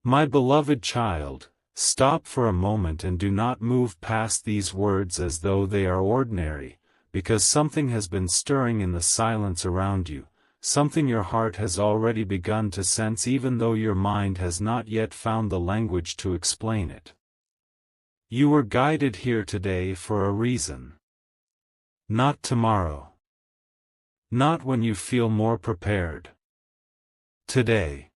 My beloved child, stop for a moment and do not move past these words as though they are ordinary, because something has been stirring in the silence around you, something your heart has already begun to sense even though your mind has not yet found the language to explain it. You were guided here today for a reason. Not tomorrow. Not when you feel more prepared. Today.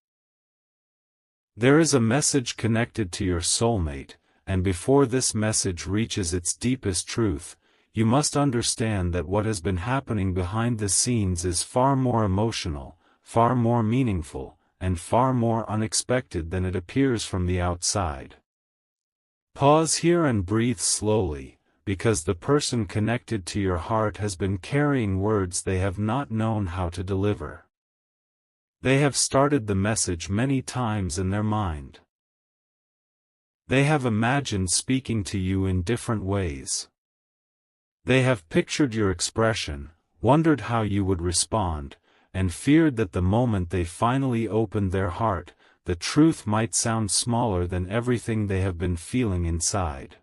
There is a message connected to your soulmate, and before this message reaches its deepest truth, you must understand that what has been happening behind the scenes is far more emotional, far more meaningful, and far more unexpected than it appears from the outside. Pause here and breathe slowly, because the person connected to your heart has been carrying words they have not known how to deliver. They have started the message many times in their mind. They have imagined speaking to you in different ways. They have pictured your expression, wondered how you would respond, and feared that the moment they finally opened their heart, the truth might sound smaller than everything they have been feeling inside.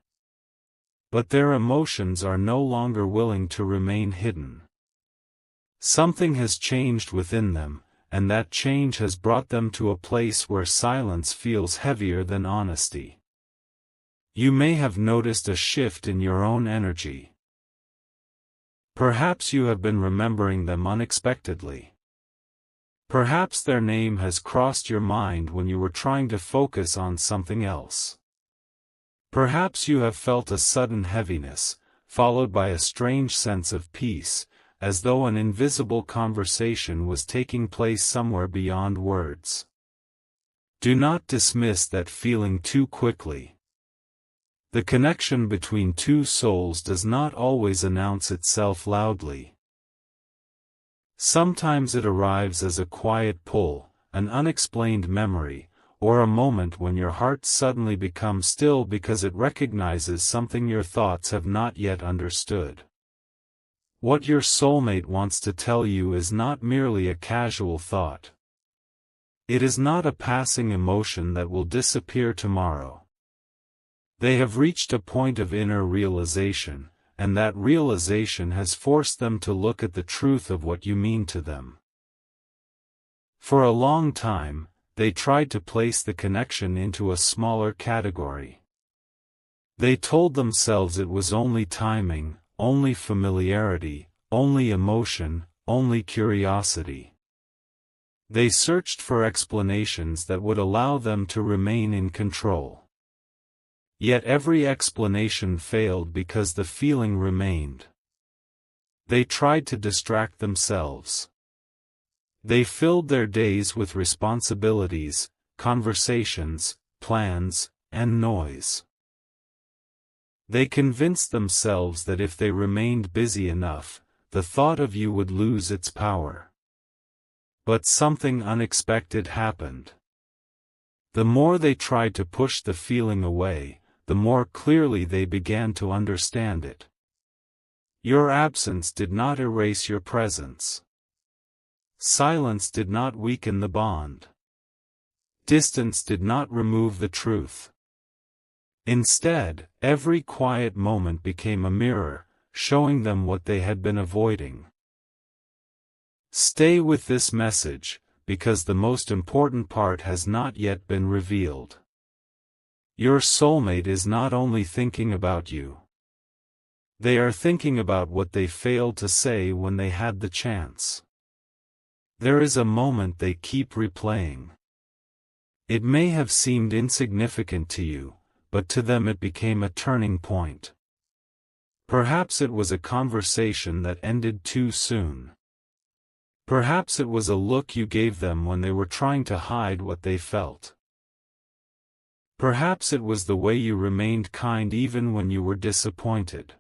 But their emotions are no longer willing to remain hidden. Something has changed within them, and that change has brought them to a place where silence feels heavier than honesty. You may have noticed a shift in your own energy. Perhaps you have been remembering them unexpectedly. Perhaps their name has crossed your mind when you were trying to focus on something else. Perhaps you have felt a sudden heaviness, followed by a strange sense of peace, as though an invisible conversation was taking place somewhere beyond words. Do not dismiss that feeling too quickly. The connection between two souls does not always announce itself loudly. Sometimes it arrives as a quiet pull, an unexplained memory, or a moment when your heart suddenly becomes still because it recognizes something your thoughts have not yet understood. What your soulmate wants to tell you is not merely a casual thought. It is not a passing emotion that will disappear tomorrow. They have reached a point of inner realization, and that realization has forced them to look at the truth of what you mean to them. For a long time, they tried to place the connection into a smaller category. They told themselves it was only timing, only familiarity, only emotion, only curiosity. They searched for explanations that would allow them to remain in control. Yet every explanation failed because the feeling remained. They tried to distract themselves. They filled their days with responsibilities, conversations, plans, and noise. They convinced themselves that if they remained busy enough, the thought of you would lose its power. But something unexpected happened. The more they tried to push the feeling away, the more clearly they began to understand it. Your absence did not erase your presence. Silence did not weaken the bond. Distance did not remove the truth. Instead, every quiet moment became a mirror, showing them what they had been avoiding. Stay with this message, because the most important part has not yet been revealed. Your soulmate is not only thinking about you. They are thinking about what they failed to say when they had the chance. There is a moment they keep replaying. It may have seemed insignificant to you, but to them it became a turning point. Perhaps it was a conversation that ended too soon. Perhaps it was a look you gave them when they were trying to hide what they felt. Perhaps it was the way you remained kind even when you were disappointed.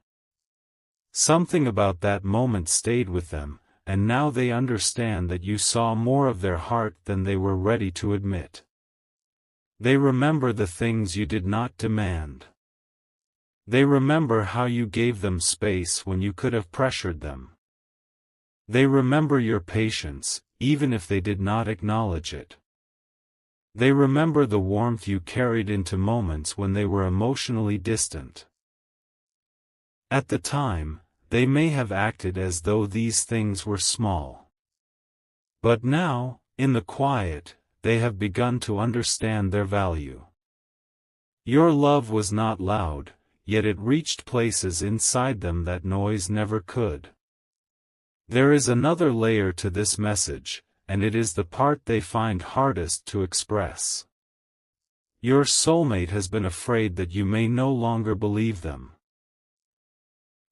Something about that moment stayed with them, and now they understand that you saw more of their heart than they were ready to admit. They remember the things you did not demand. They remember how you gave them space when you could have pressured them. They remember your patience, even if they did not acknowledge it. They remember the warmth you carried into moments when they were emotionally distant. At the time, they may have acted as though these things were small. But now, in the quiet, they have begun to understand their value. Your love was not loud, yet it reached places inside them that noise never could. There is another layer to this message, and it is the part they find hardest to express. Your soulmate has been afraid that you may no longer believe them.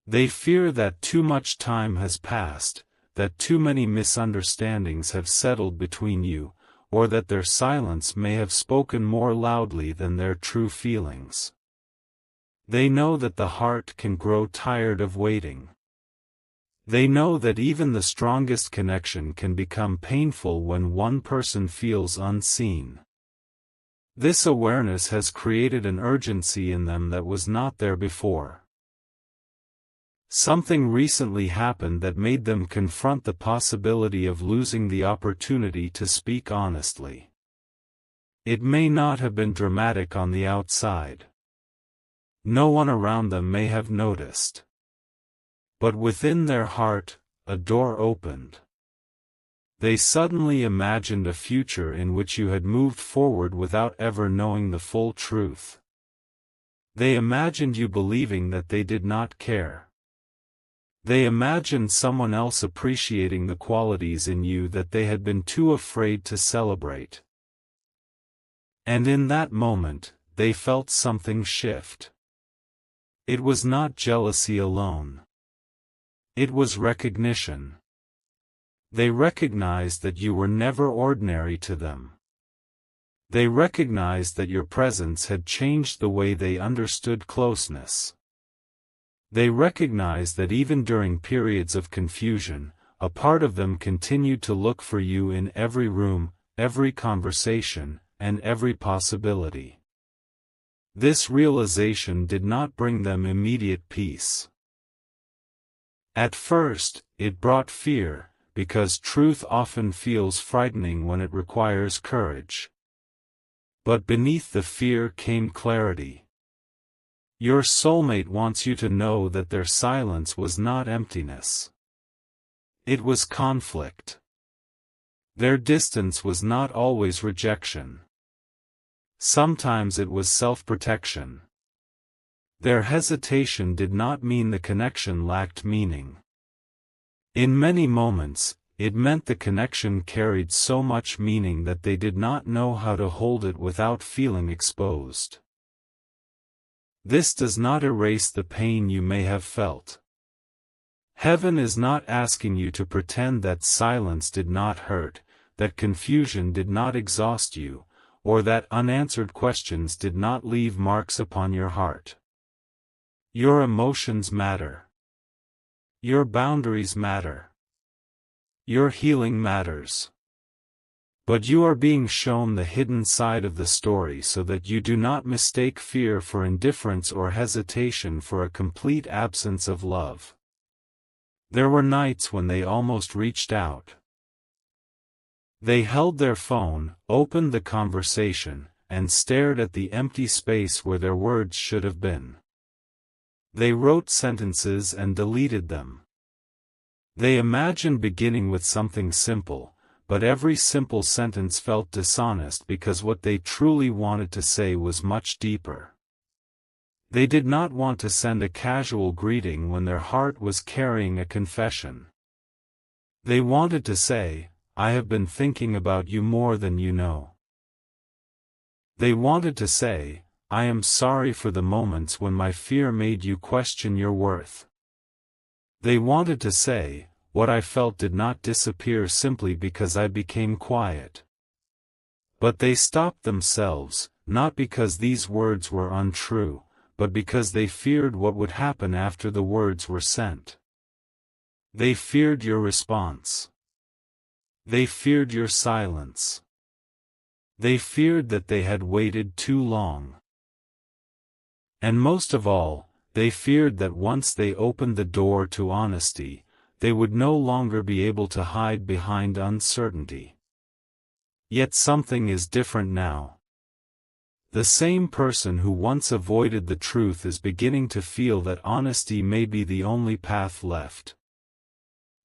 They fear that too much time has passed, that too many misunderstandings have settled between you, or that their silence may have spoken more loudly than their true feelings. They know that the heart can grow tired of waiting. They know that even the strongest connection can become painful when one person feels unseen. This awareness has created an urgency in them that was not there before. Something recently happened that made them confront the possibility of losing the opportunity to speak honestly. It may not have been dramatic on the outside. No one around them may have noticed. But within their heart, a door opened. They suddenly imagined a future in which you had moved forward without ever knowing the full truth. They imagined you believing that they did not care. They imagined someone else appreciating the qualities in you that they had been too afraid to celebrate. And in that moment, they felt something shift. It was not jealousy alone. It was recognition. They recognized that you were never ordinary to them. They recognized that your presence had changed the way they understood closeness. They recognized that even during periods of confusion, a part of them continued to look for you in every room, every conversation, and every possibility. This realization did not bring them immediate peace. At first, it brought fear, because truth often feels frightening when it requires courage. But beneath the fear came clarity. Your soulmate wants you to know that their silence was not emptiness. It was conflict. Their distance was not always rejection. Sometimes it was self-protection. Their hesitation did not mean the connection lacked meaning. In many moments, it meant the connection carried so much meaning that they did not know how to hold it without feeling exposed. This does not erase the pain you may have felt. Heaven is not asking you to pretend that silence did not hurt, that confusion did not exhaust you, or that unanswered questions did not leave marks upon your heart. Your emotions matter. Your boundaries matter. Your healing matters. But you are being shown the hidden side of the story so that you do not mistake fear for indifference or hesitation for a complete absence of love. There were nights when they almost reached out. They held their phone, opened the conversation, and stared at the empty space where their words should have been. They wrote sentences and deleted them. They imagined beginning with something simple, but every simple sentence felt dishonest because what they truly wanted to say was much deeper. They did not want to send a casual greeting when their heart was carrying a confession. They wanted to say, "I have been thinking about you more than you know." They wanted to say, "I am sorry for the moments when my fear made you question your worth." They wanted to say, "What I felt did not disappear simply because I became quiet." But they stopped themselves, not because these words were untrue, but because they feared what would happen after the words were sent. They feared your response. They feared your silence. They feared that they had waited too long. And most of all, they feared that once they opened the door to honesty, they would no longer be able to hide behind uncertainty. Yet something is different now. The same person who once avoided the truth is beginning to feel that honesty may be the only path left.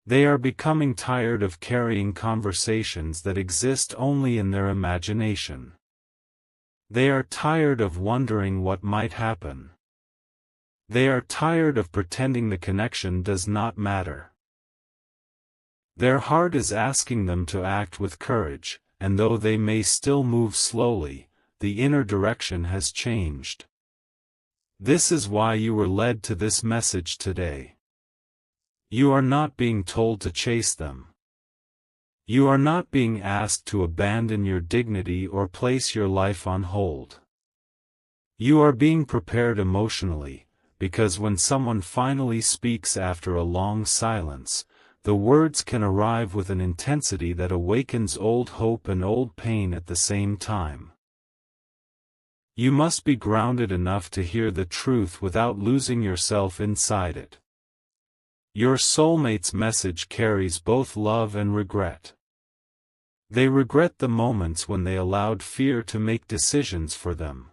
They are becoming tired of carrying conversations that exist only in their imagination. They are tired of wondering what might happen. They are tired of pretending the connection does not matter. Their heart is asking them to act with courage, and though they may still move slowly, the inner direction has changed. This is why you were led to this message today. You are not being told to chase them. You are not being asked to abandon your dignity or place your life on hold. You are being prepared emotionally, because when someone finally speaks after a long silence, the words can arrive with an intensity that awakens old hope and old pain at the same time. You must be grounded enough to hear the truth without losing yourself inside it. Your soulmate's message carries both love and regret. They regret the moments when they allowed fear to make decisions for them.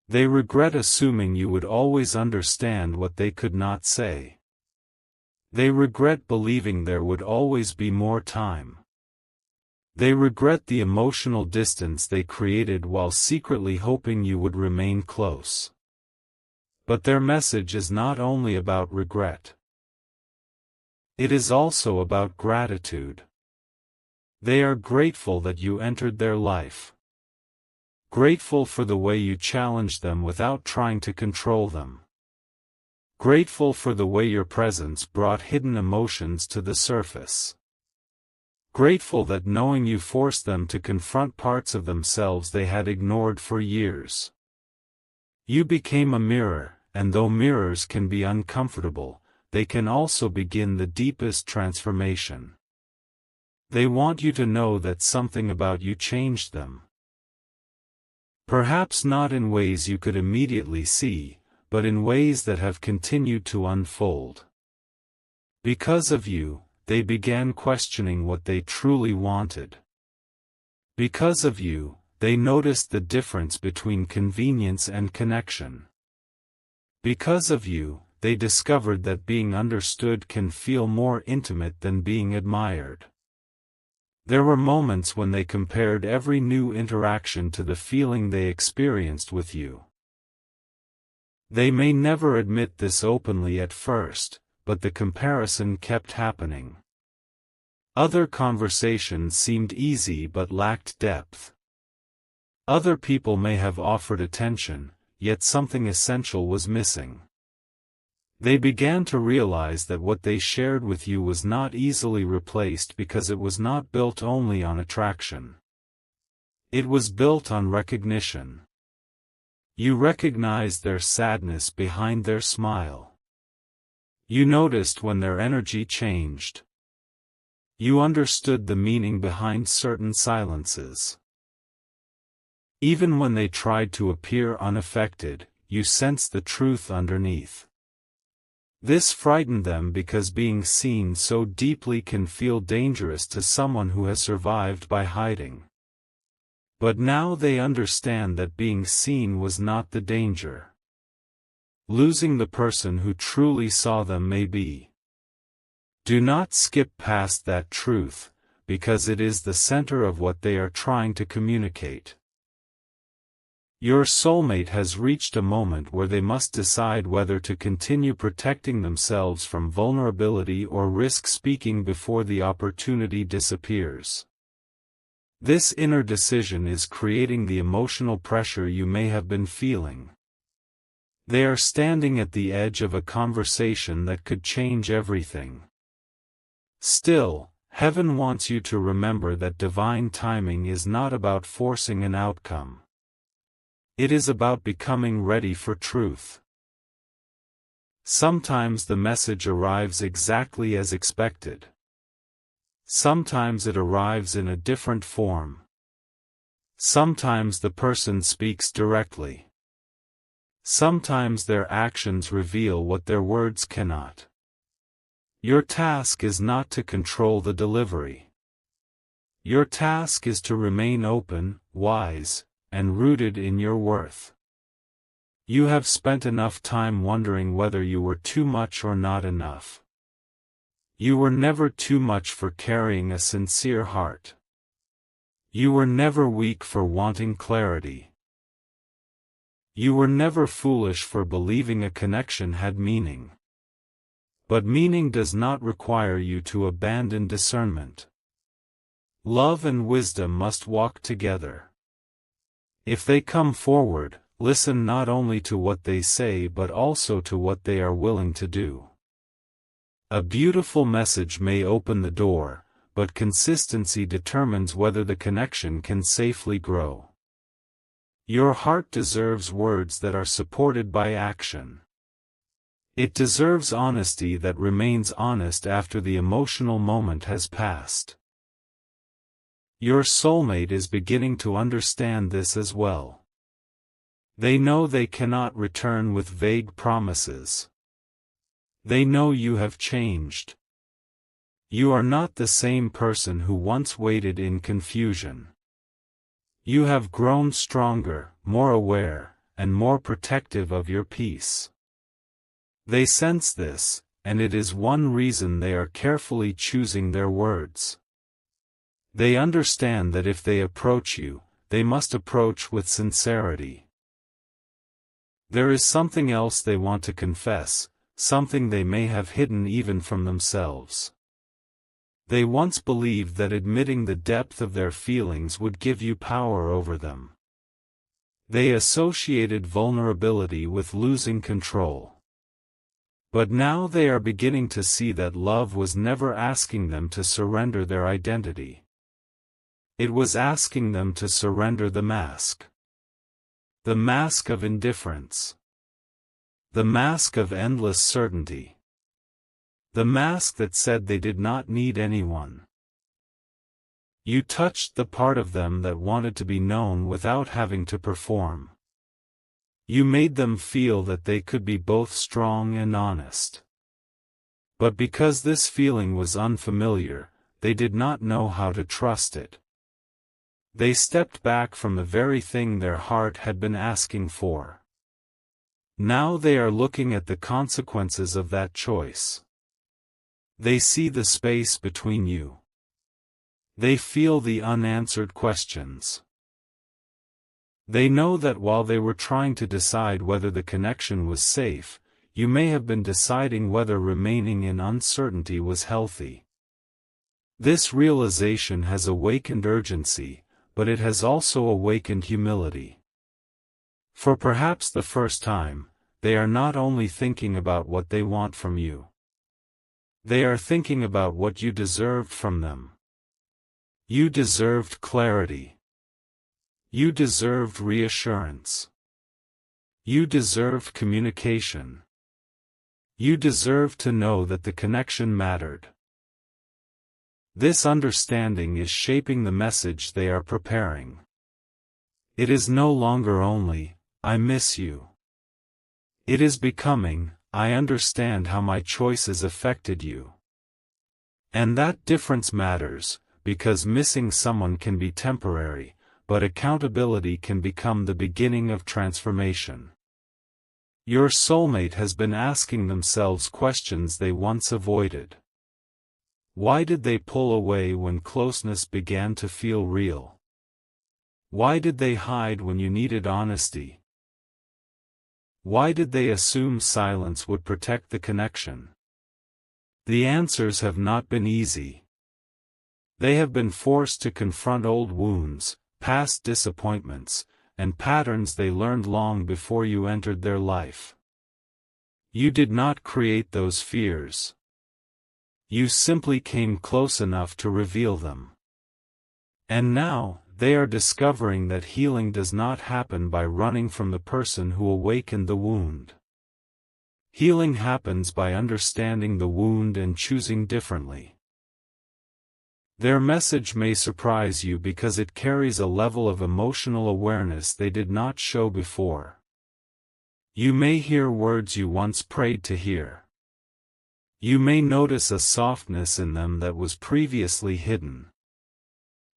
They regret assuming you would always understand what they could not say. They regret believing there would always be more time. They regret the emotional distance they created while secretly hoping you would remain close. But their message is not only about regret. It is also about gratitude. They are grateful that you entered their life. Grateful for the way you challenged them without trying to control them. Grateful for the way your presence brought hidden emotions to the surface. Grateful that knowing you forced them to confront parts of themselves they had ignored for years. You became a mirror, and though mirrors can be uncomfortable, they can also begin the deepest transformation. They want you to know that something about you changed them. Perhaps not in ways you could immediately see, but in ways that have continued to unfold. Because of you, they began questioning what they truly wanted. Because of you, they noticed the difference between convenience and connection. Because of you, they discovered that being understood can feel more intimate than being admired. There were moments when they compared every new interaction to the feeling they experienced with you. They may never admit this openly at first, but the comparison kept happening. Other conversations seemed easy but lacked depth. Other people may have offered attention, yet something essential was missing. They began to realize that what they shared with you was not easily replaced because it was not built only on attraction. It was built on recognition. You recognized their sadness behind their smile. You noticed when their energy changed. You understood the meaning behind certain silences. Even when they tried to appear unaffected, you sensed the truth underneath. This frightened them because being seen so deeply can feel dangerous to someone who has survived by hiding. But now they understand that being seen was not the danger. Losing the person who truly saw them may be. Do not skip past that truth, because it is the center of what they are trying to communicate. Your soulmate has reached a moment where they must decide whether to continue protecting themselves from vulnerability or risk speaking before the opportunity disappears. This inner decision is creating the emotional pressure you may have been feeling. They are standing at the edge of a conversation that could change everything. Still, heaven wants you to remember that divine timing is not about forcing an outcome. It is about becoming ready for truth. Sometimes the message arrives exactly as expected. Sometimes it arrives in a different form. Sometimes the person speaks directly. Sometimes their actions reveal what their words cannot. Your task is not to control the delivery. Your task is to remain open, wise, and rooted in your worth. You have spent enough time wondering whether you were too much or not enough. You were never too much for carrying a sincere heart. You were never weak for wanting clarity. You were never foolish for believing a connection had meaning. But meaning does not require you to abandon discernment. Love and wisdom must walk together. If they come forward, listen not only to what they say but also to what they are willing to do. A beautiful message may open the door, but consistency determines whether the connection can safely grow. Your heart deserves words that are supported by action. It deserves honesty that remains honest after the emotional moment has passed. Your soulmate is beginning to understand this as well. They know they cannot return with vague promises. They know you have changed. You are not the same person who once waited in confusion. You have grown stronger, more aware, and more protective of your peace. They sense this, and it is one reason they are carefully choosing their words. They understand that if they approach you, they must approach with sincerity. There is something else they want to confess, something they may have hidden even from themselves. They once believed that admitting the depth of their feelings would give you power over them. They associated vulnerability with losing control. But now they are beginning to see that love was never asking them to surrender their identity. It was asking them to surrender the mask. The mask of indifference. The mask of endless certainty. The mask that said they did not need anyone. You touched the part of them that wanted to be known without having to perform. You made them feel that they could be both strong and honest. But because this feeling was unfamiliar, they did not know how to trust it. They stepped back from the very thing their heart had been asking for. Now they are looking at the consequences of that choice. They see the space between you. They feel the unanswered questions. They know that while they were trying to decide whether the connection was safe, you may have been deciding whether remaining in uncertainty was healthy. This realization has awakened urgency, but it has also awakened humility. For perhaps the first time, they are not only thinking about what they want from you. They are thinking about what you deserved from them. You deserved clarity. You deserved reassurance. You deserved communication. You deserved to know that the connection mattered. This understanding is shaping the message they are preparing. It is no longer only, "I miss you." It is becoming, "I understand how my choices affected you." And that difference matters, because missing someone can be temporary, but accountability can become the beginning of transformation. Your soulmate has been asking themselves questions they once avoided. Why did they pull away when closeness began to feel real? Why did they hide when you needed honesty? Why did they assume silence would protect the connection? The answers have not been easy. They have been forced to confront old wounds, past disappointments, and patterns they learned long before you entered their life. You did not create those fears. You simply came close enough to reveal them. And now, they are discovering that healing does not happen by running from the person who awakened the wound. Healing happens by understanding the wound and choosing differently. Their message may surprise you because it carries a level of emotional awareness they did not show before. You may hear words you once prayed to hear. You may notice a softness in them that was previously hidden.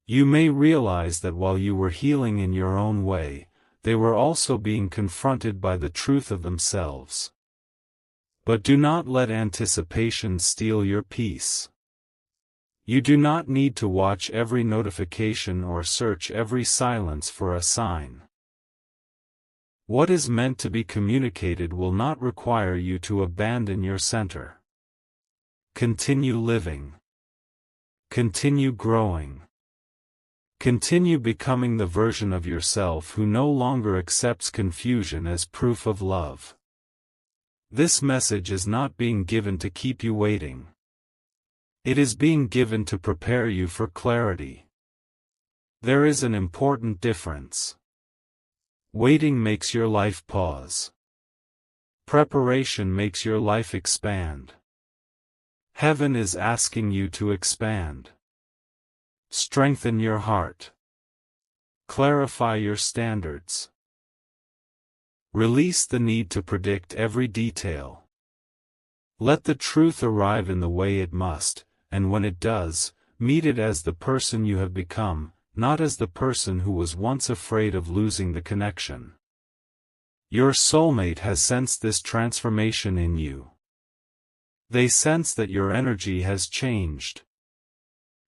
You may realize that while you were healing in your own way, they were also being confronted by the truth of themselves. But do not let anticipation steal your peace. You do not need to watch every notification or search every silence for a sign. What is meant to be communicated will not require you to abandon your center. Continue living. Continue growing. Continue becoming the version of yourself who no longer accepts confusion as proof of love. This message is not being given to keep you waiting. It is being given to prepare you for clarity. There is an important difference. Waiting makes your life pause. Preparation makes your life expand. Heaven is asking you to expand. Strengthen your heart. Clarify your standards. Release the need to predict every detail. Let the truth arrive in the way it must, and when it does, meet it as the person you have become, not as the person who was once afraid of losing the connection. Your soulmate has sensed this transformation in you. They sense that your energy has changed.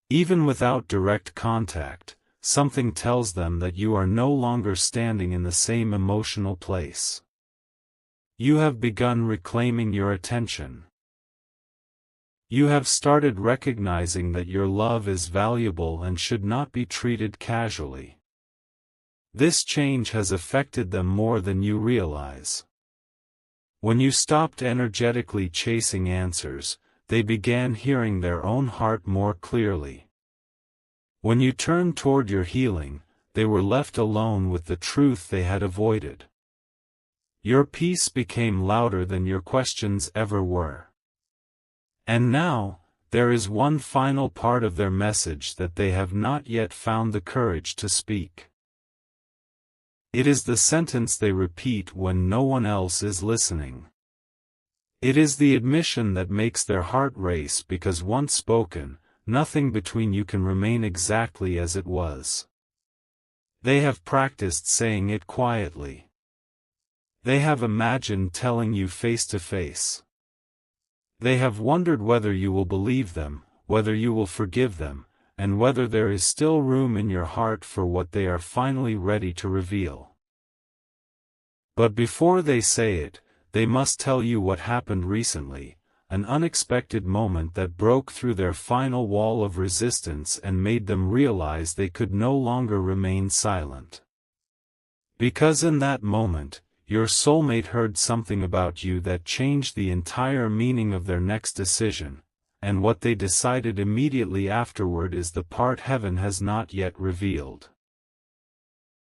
Even without direct contact, something tells them that you are no longer standing in the same emotional place. You have begun reclaiming your attention. You have started recognizing that your love is valuable and should not be treated casually. This change has affected them more than you realize. When you stopped energetically chasing answers, they began hearing their own heart more clearly. When you turned toward your healing, they were left alone with the truth they had avoided. Your peace became louder than your questions ever were. And now, there is one final part of their message that they have not yet found the courage to speak. It is the sentence they repeat when no one else is listening. It is the admission that makes their heart race because once spoken, nothing between you can remain exactly as it was. They have practiced saying it quietly. They have imagined telling you face to face. They have wondered whether you will believe them, whether you will forgive them, and whether there is still room in your heart for what they are finally ready to reveal. But before they say it, they must tell you what happened recently, an unexpected moment that broke through their final wall of resistance and made them realize they could no longer remain silent. Because in that moment, your soulmate heard something about you that changed the entire meaning of their next decision, and what they decided immediately afterward is the part heaven has not yet revealed.